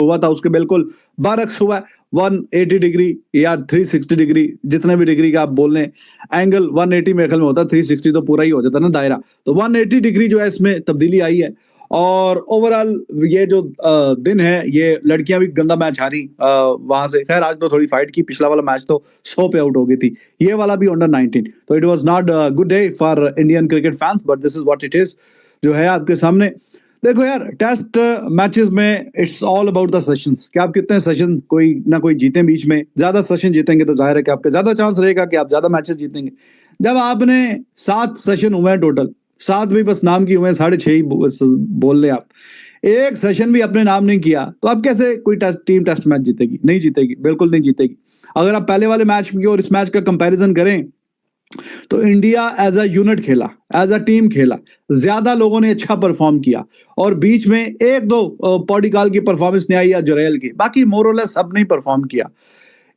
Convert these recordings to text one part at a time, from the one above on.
हुआ था उसके बिल्कुल बरअक्स हुआ है। 180 डिग्री या 360 डिग्री जितने भी डिग्री का आप बोल लें, एंगल 180 मेरे ख्याल में होता है, 360 तो पूरा ही हो जाता है ना दायरा। तो 180 डिग्री जो है इसमें तब्दीली आई है और ओवरऑल ये जो दिन है ये लड़कियां भी गंदा मैच हारी वहां से। खैर आज तो थोड़ी फाइट की, पिछला वाला मैच तो 100 पे आउट हो गई थी, ये वाला भी अंडर 19। तो it was not good day for Indian cricket fans, but this is what it is जो है आपके सामने। देखो यार, टेस्ट मैचेस में it's all about the sessions कि आप कितने सेशन कोई ना कोई जीते। बीच में ज्यादा सेशन जीतेंगे तो जाहिर है कि आपका ज्यादा चांस रहेगा कि आप ज्यादा मैचेस जीतेंगे। जब आपने 7 सेशन हुए हैं टोटल, 7 भी बस नाम की हुए हैं, 6.5 ही बोल ले आप, एक सेशन भी अपने नाम नहीं किया, तो आप कैसे कोई टीम टेस्ट मैच जीतेगी? नहीं जीतेगी, बिल्कुल नहीं जीतेगी। अगर आप पहले वाले मैच की और इस मैच का कंपैरिजन करें तो इंडिया एज अ यूनिट खेला, एज अ टीम खेला, ज्यादा लोगों ने अच्छा परफॉर्म किया और बीच में एक दो पॉडिकाल की परफॉर्मेंस नहीं आई या जुरैल की, बाकी मोरलेस सब ने परफॉर्म किया।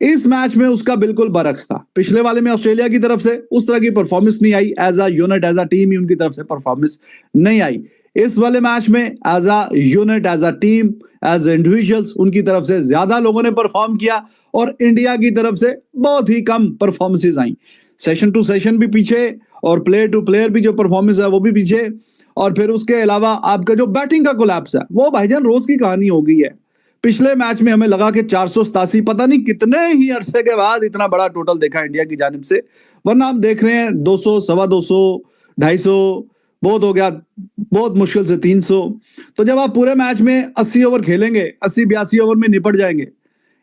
इस मैच में उसका बिल्कुल बरक्स था। पिछले वाले में ऑस्ट्रेलिया की तरफ से उस तरह की परफॉर्मेंस नहीं आई, as a unit as a team ही उनकी तरफ से परफॉर्मेंस नहीं आई। इस वाले मैच में as a unit as a team as individuals उनकी तरफ से ज्यादा लोगों ने परफॉर्म किया और इंडिया की तरफ से बहुत ही कम परफॉर्मेंसेज आई। सेशन टू सेशन भी पीछे और प्लेयर टू प्लेयर भी जो परफॉर्मेंस है वो भी पीछे। और फिर उसके अलावा आपका जो बैटिंग का कोलैप्स है वो भाईजान रोज की कहानी हो गई है। पिछले मैच में हमें लगा कि 487, पता नहीं कितने ही अरसे के बाद इतना बड़ा टोटल देखा इंडिया की जानिब से, वरना हम देख रहे हैं 200, सवा 200, 250 बहुत हो गया, बहुत मुश्किल से 300। तो जब आप पूरे मैच में 80 ओवर खेलेंगे, 80-82 ओवर में निपट जाएंगे,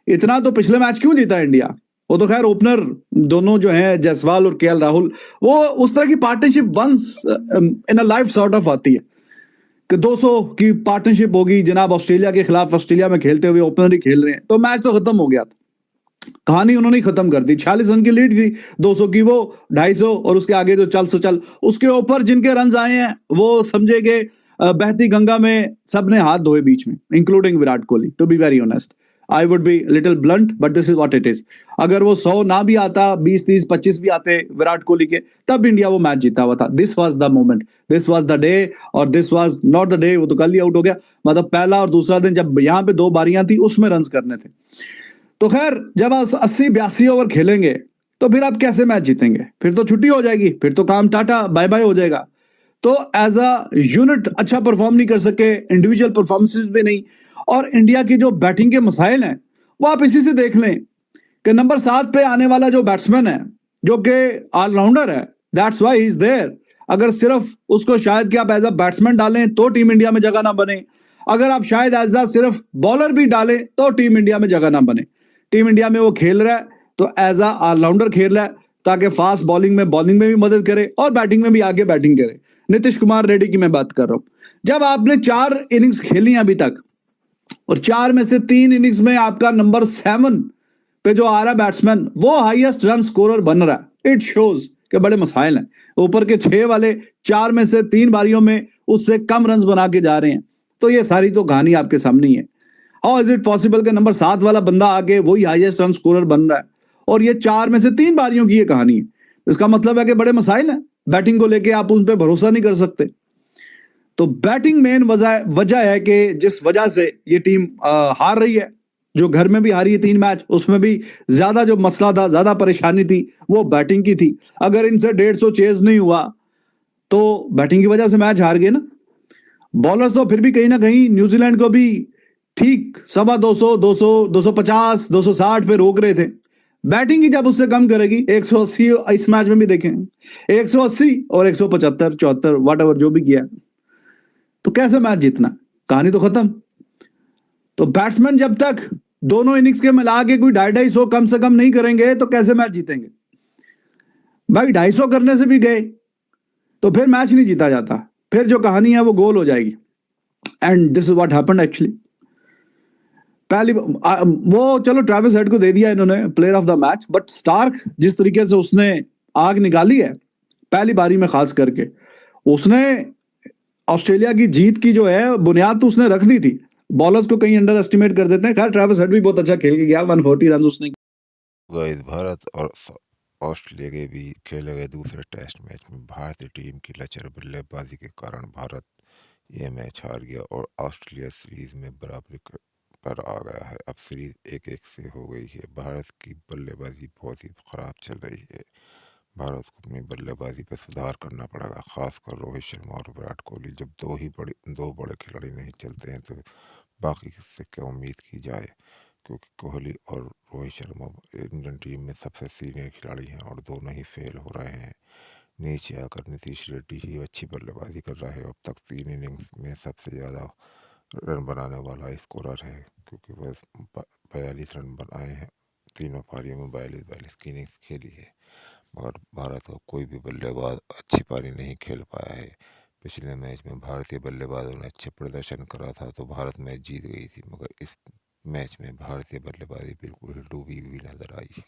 इतना तो पिछले मैच क्यों जीता इंडिया? वो तो खैर ओपनर दोनों जो हैं जायसवाल और केएल राहुल, वो उस तरह की partnership once in a life sort of आती है कि 200 की पार्टनरशिप होगी जनाब ऑस्ट्रेलिया के खिलाफ, ऑस्ट्रेलिया में खेलते हुए ओपनर ही खेल रहे हैं, तो मैच तो खत्म हो गया था। कहानी उन्होंने ही खत्म कर दी। 46 रन की लीड थी, 200 की वो, 250 और उसके आगे जो चल सो चल, उसके ऊपर जिनके रन आए हैं वो समझे कि बहती गंगा में सबने हाथ धोए बीच में, including Virat Kohli. To be very honest, I would be little blunt but this is what it is. अगर वो 100 ना भी आता, 20, 30, 25 भी आते विराट कोहली के, तब इंडिया वो मैच जीता हुआ था। This was the moment, this was the day, और this was not the day. वो तो कल ही आउट हो गया, मतलब पहला और दूसरा दिन जब यहाँ पे 2 बारियां थी उसमें रन करने थे। तो खैर जब आप 80-82 ओवर खेलेंगे तो फिर आप कैसे मैच जीतेंगे? फिर तो छुट्टी हो जाएगी, फिर तो काम टाटा बाय बाय हो जाएगा। तो एज अ यूनिट अच्छा परफॉर्म नहीं कर सके, इंडिविजुअल परफॉर्मेंसेस भी नहीं। और इंडिया की जो बैटिंग के मसाइल हैं वो आप इसी से देख लें कि नंबर 7 पे आने वाला जो बैट्समैन है, जो कि ऑलराउंडर है, that's why he is there. अगर सिर्फ उसको शायद कि आप एज अ बैट्समैन डालें तो टीम इंडिया में जगह ना बने, अगर आप शायद एज अ सिर्फ बॉलर भी डालें तो टीम इंडिया में जगह ना बने। टीम इंडिया में वो खेल रहा है तो एज अ ऑलराउंडर खेल रहा है, ताकि फास्ट बॉलिंग में भी मदद करे और बैटिंग में भी आगे बैटिंग करे। नीतीश कुमार रेड्डी की मैं बात कर रहा हूं। जब आपने 4 इनिंग्स खेली अभी तक और 4 में से 3 इनिंग्स में आपका नंबर 7 पे जो आ रहा है बैट्समैन वो हाईएस्ट रन स्कोरर बन रहा है, इट शोज कि बड़े मसाइल हैं। ऊपर के 6 वाले 4 में से 3 बारियों में उससे कम रन बना के जा रहे हैं। तो ये सारी तो कहानी आपके सामने ही है। हाउ इज इट पॉसिबल कि नंबर 7 वाला बंदा आगे वही हाईएस्ट रन स्कोरर बन रहा है और ये 4 में से 3 बारियों की ये कहानी है? इसका मतलब है कि बड़े मसाइल हैं, बैटिंग को लेके आप उन पर भरोसा नहीं कर सकते। तो बैटिंग मेन वजह वजह है कि जिस वजह से ये टीम हार रही है। जो घर में भी हारी है 3 मैच, उसमें भी ज्यादा जो मसला था, ज्यादा परेशानी थी, वो बैटिंग की थी। अगर इनसे 150 चेज नहीं हुआ तो बैटिंग की वजह से मैच हार गए ना। बॉलर्स तो फिर भी कहीं ना कहीं न्यूजीलैंड को भी ठीक 250, 200, 250, 260 पे रोक रहे थे। बैटिंग ही जब उससे कम करेगी, 180 इस मैच में भी देखें, 180 और 175, 74 वट एवर जो भी किया, तो कैसे मैच जीतना? कहानी तो खत्म। तो बैट्समैन जब तक दोनों इनिंग्स के मिला के कोई 250 कम से कम नहीं करेंगे तो कैसे मैच जीतेंगे? भाई 250 करने से भी गए तो फिर मैच नहीं जीता जाता, फिर जो कहानी है वो गोल हो जाएगी। And this is what happened actually. पहली वो चलो ट्रेविस हेड को दे दिया इन्होंने player of the match, but Starc जिस तरीके से उसने आग निकाली है पहली बारी में, खास करके उसने ऑस्ट्रेलिया की जीत की जो है बुनियाद तो उसने रख दी थी। बॉलर्स को कहीं अंडर एस्टिमेट कर देते हैं। खैर ट्रेविस हेड भी बहुत अच्छा खेल के गया, 140 रन उसने। गाइस भारत और ऑस्ट्रेलिया के भी खेले गए दूसरे टेस्ट मैच में भारतीय टीम की लचर बल्लेबाजी के कारण भारत ये मैच हार गया और ऑस्ट्रेलिया सीरीज में बराबरी पर आ गया है। अब सीरीज 1-1 से हो गई है। भारत की बल्लेबाजी बहुत ही खराब चल रही है। भारत को अपनी बल्लेबाजी पर सुधार करना पड़ेगा, खासकर रोहित शर्मा और विराट कोहली। जब दो बड़े खिलाड़ी नहीं चलते हैं तो बाकी से क्या उम्मीद की जाए, क्योंकि कोहली और रोहित शर्मा इंडियन टीम में सबसे सीनियर खिलाड़ी हैं और दोनों ही फेल हो रहे हैं। नीचे आकर नीतीश रेड्डी ही अच्छी बल्लेबाजी कर रहा है। अब तक 3 इनिंग्स में सबसे ज़्यादा रन बनाने वाला स्कोरर है, क्योंकि वह 42 रन बनाए हैं। तीनों पारियों में 42-42 की इनिंग्स खेली है, मगर भारत का कोई भी बल्लेबाज अच्छी पारी नहीं खेल पाया है। पिछले मैच में भारतीय बल्लेबाजों ने अच्छा प्रदर्शन करा था तो भारत मैच जीत गई थी, मगर इस मैच में भारतीय बल्लेबाजी बिल्कुल ही डूबी हुई नजर आई।